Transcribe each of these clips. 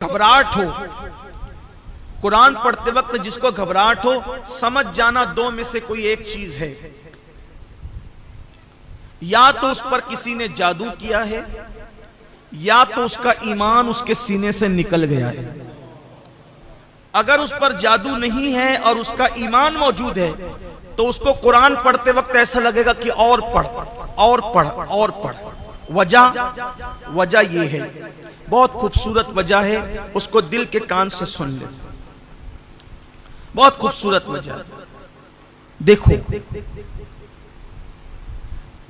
घबराहट हो, कुरान पढ़ते वक्त जिसको घबराहट हो, समझ जाना दो में से कोई एक चीज है, या तो उस पर किसी ने जादू किया है या तो उसका ईमान उसके सीने से निकल गया है। अगर उस पर जादू नहीं है और उसका ईमान मौजूद है तो उसको कुरान पढ़ते वक्त ऐसा लगेगा कि और पढ़ और पढ़ और पढ़। वजह ये है, बहुत खूबसूरत वजह है, उसको दिल के कान से सुन ले। बहुत खूबसूरत वजह है। देखो,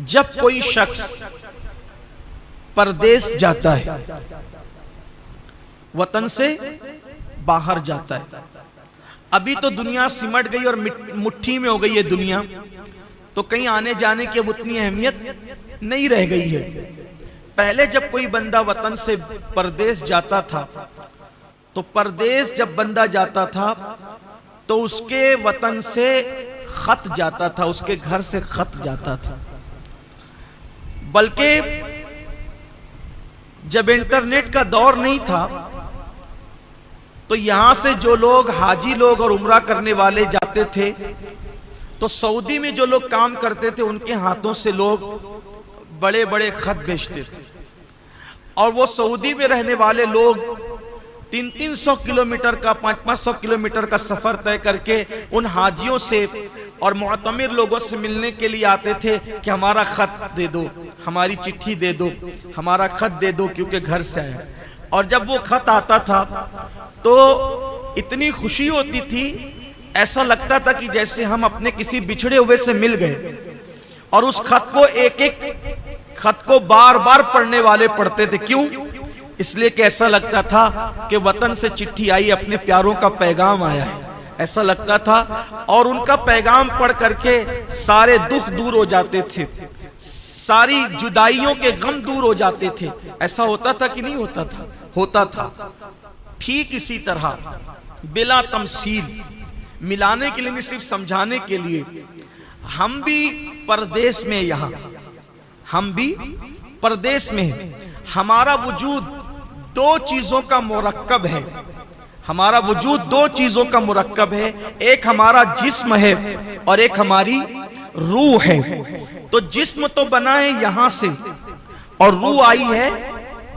जब कोई शख्स परदेश जाता है, वतन से बाहर जाता है, अभी तो दुनिया सिमट गई और मुट्ठी में हो गई है दुनिया, तो कहीं आने जाने की अब उतनी अहमियत नहीं रह गई है। पहले जब कोई बंदा वतन से परदेश जाता था, तो परदेश जब बंदा जाता था तो उसके वतन से खत जाता था, उसके घर से खत जाता था। बल्कि जब इंटरनेट का दौर नहीं था तो यहां से जो लोग हाजी लोग और उम्रा करने वाले जाते थे, तो सऊदी में जो लोग काम करते थे उनके हाथों से लोग बड़े बड़े खत भेजते थे, और वो सऊदी में रहने वाले लोग 300 किलोमीटर का 500 किलोमीटर का सफर तय करके उन हाजियों से और मुअतमिर लोगों से मिलने के लिए आते थे कि हमारा खत दे दो, हमारी चिट्ठी दे दो, हमारा खत दे दो, क्योंकि घर से आया। और जब वो खत आता था तो इतनी खुशी होती थी, ऐसा लगता था कि जैसे हम अपने किसी बिछड़े हुए से मिल गए। और उस खत को एक एक खत को बार बार पढ़ने वाले पढ़ते थे। क्यों? इसलिए कि ऐसा लगता था कि वतन से चिट्ठी आई, अपने प्यारों का पैगाम आया है, ऐसा लगता था। और उनका पैगाम पढ़ करके सारे दुख दूर हो जाते थे, सारी जुदाइयों के गम दूर हो जाते थे। ऐसा होता था कि नहीं होता था? होता था। ठीक इसी तरह बिला तमसील, मिलाने के लिए नहीं, सिर्फ समझाने के लिए, हम भी परदेश में, यहां हम भी परदेश में हैं। हमारा वजूद दो चीजों का मुरक्कब है, हमारा वजूद दो चीजों का मुरक्कब है, एक हमारा जिस्म है और एक हमारी रूह है। तो जिस्म तो बना है यहां से और रूह आई है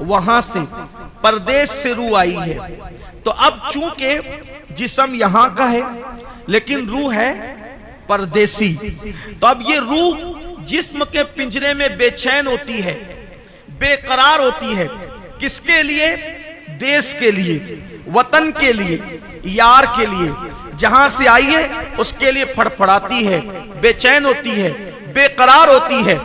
वहां से, परदेश से रूह आई है। तो अब चूंकि जिस्म यहां का है लेकिन रूह है परदेसी, तो अब ये रूह जिस्म के पिंजरे में बेचैन होती है, बेकरार होती है। किसके लिए? देश के लिए, वतन के लिए, यार के लिए। जहां से आई है उसके लिए फड़फड़ाती है, बेचैन होती है, बेकरार होती है।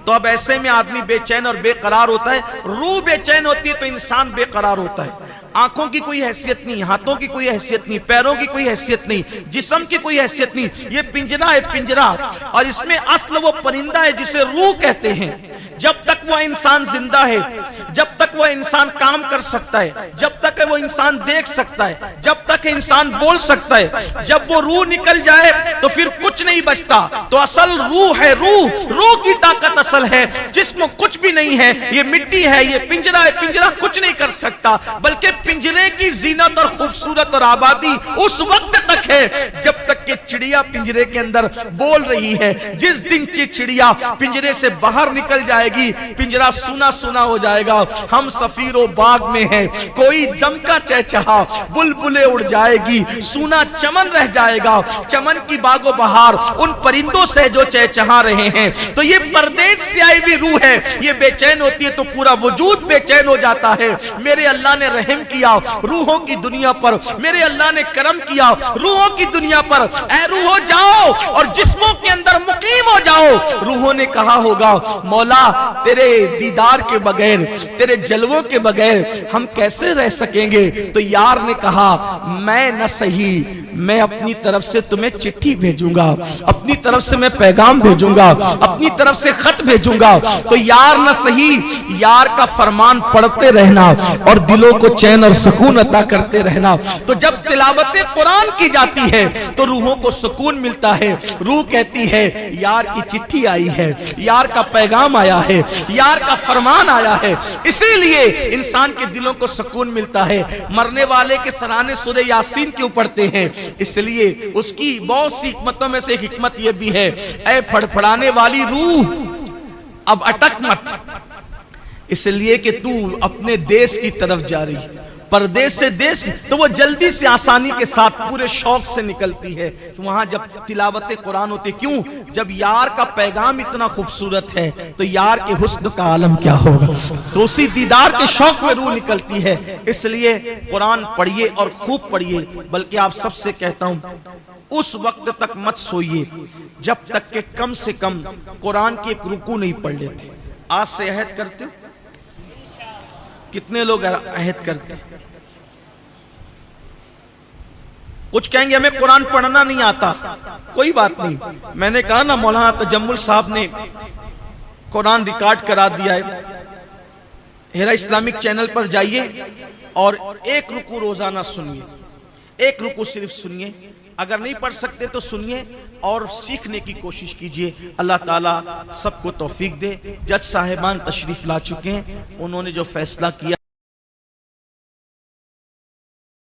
तो अब ऐसे में आदमी बेचैन और बेकरार होता है, रूह बेचैन होती है तो इंसान बेकरार होता है। आंखों की कोई हैसियत नहीं, हाथों की कोई हैसियत नहीं, पैरों की कोई हैसियत नहीं, जिस्म की कोई हैसियत नहीं। ये पिंजरा है, पिंजरा, और इसमें असल वो परिंदा है जिसे रूह कहते हैं। जब तक वह इंसान जिंदा है, जब तक वह इंसान काम कर सकता है, जब तक वो इंसान देख सकता है, जब तक इंसान बोल सकता है, जब वो रूह निकल जाए तो फिर कुछ नहीं बचता। तो असल रूह है, रूह की ताकत असल है। जिस्म कुछ भी नहीं है, ये मिट्टी है, ये पिंजरा है, पिंजरा कुछ नहीं कर सकता। बल्कि पिंजरे की जीनत और खूबसूरत और आबादी उस वक्त तक है जब तक कि चिड़िया पिंजरे के अंदर बोल रही है। जिस दिन की चिड़िया पिंजरे से बाहर निकल जाएगी, पिंजरा सुना सुना हो जाएगा। हम सफीरो बाग में हैं, कोई दम का चहचहा, बुलबुलें उड़ जाएगी, सूना चमन रह जाएगा। चमन की बागो बहार उन परिंदों से जो चहचहा रहे हैं। तो ये परदेश से आई भी रूह है, ये बेचैन होती है तो पूरा वजूद बेचैन हो जाता है। मेरे अल्लाह ने रहम किया रूहों की दुनिया पर, मेरे अल्लाह ने करम किया रूहों की दुनिया पर। ऐ रूहो जाओ और जिस्मों के अंदर मुकीम हो जाओ। रूहों ने कहा होगा, मौला तेरे दीदार के बगैर, तेरे जलवों के बगैर हम कैसे रह सकेंगे? तो यार ने कहा, मैं न सही میں اپنی طرف سے تمہیں چٹھی بھیجوں گا، اپنی طرف سے میں پیغام بھیجوں گا، اپنی طرف سے خط بھیجوں گا، تو یار نہ صحیح یار کا فرمان پڑھتے رہنا اور دلوں کو چین اور سکون عطا کرتے رہنا۔ تو جب تلاوت قرآن کی جاتی ہے تو روحوں کو سکون ملتا ہے، روح کہتی ہے یار کی چٹھی آئی ہے، یار کا پیغام آیا ہے، یار کا فرمان آیا ہے۔ اسی لیے انسان کے دلوں کو سکون ملتا ہے۔ مرنے والے کے سرانے سورہ یاسین کیوں پڑھتے ہیں؟ اس لیے اس کی بہت سی حکمتوں میں سے ایک حکمت یہ بھی ہے، اے پھڑپھڑانے والی روح اب اٹک مت، اس لیے کہ تو اپنے دیس کی طرف جا رہی، پردیس سے دیس، تو وہ جلدی سے آسانی کے ساتھ پورے شوق سے نکلتی ہے وہاں جب تلاوت قرآن ہوتی۔ کیوں؟ جب یار کا پیغام اتنا خوبصورت ہے تو یار کے حسن کا عالم کیا ہوگا، تو اسی دیدار کے شوق میں روح نکلتی ہے۔ اس لیے قرآن پڑھیے اور خوب پڑھیے، بلکہ آپ سب سے کہتا ہوں اس وقت تک مت سوئیے جب تک کہ کم سے کم قرآن کی ایک رکوع نہیں پڑھ لیتے۔ آج سے عہد کرتے ہو؟ کتنے لوگ عہد کرتے ہیں؟ کچھ کہیں گے ہمیں قرآن پڑھنا نہیں آتا، کوئی بات نہیں۔ میں نے کہا نا مولانا تجمل صاحب نے قرآن ریکارڈ کرا دیا ہے، ہیرا اسلامک چینل پر جائیے اور ایک رکوع روزانہ سنیے، ایک رکوع صرف سنیے، اگر نہیں پڑھ سکتے تو سنیے اور سیکھنے کی کوشش کیجئے۔ اللہ تعالیٰ سب کو توفیق دے۔ جج صاحبان تشریف لا چکے ہیں، انہوں نے جو فیصلہ کیا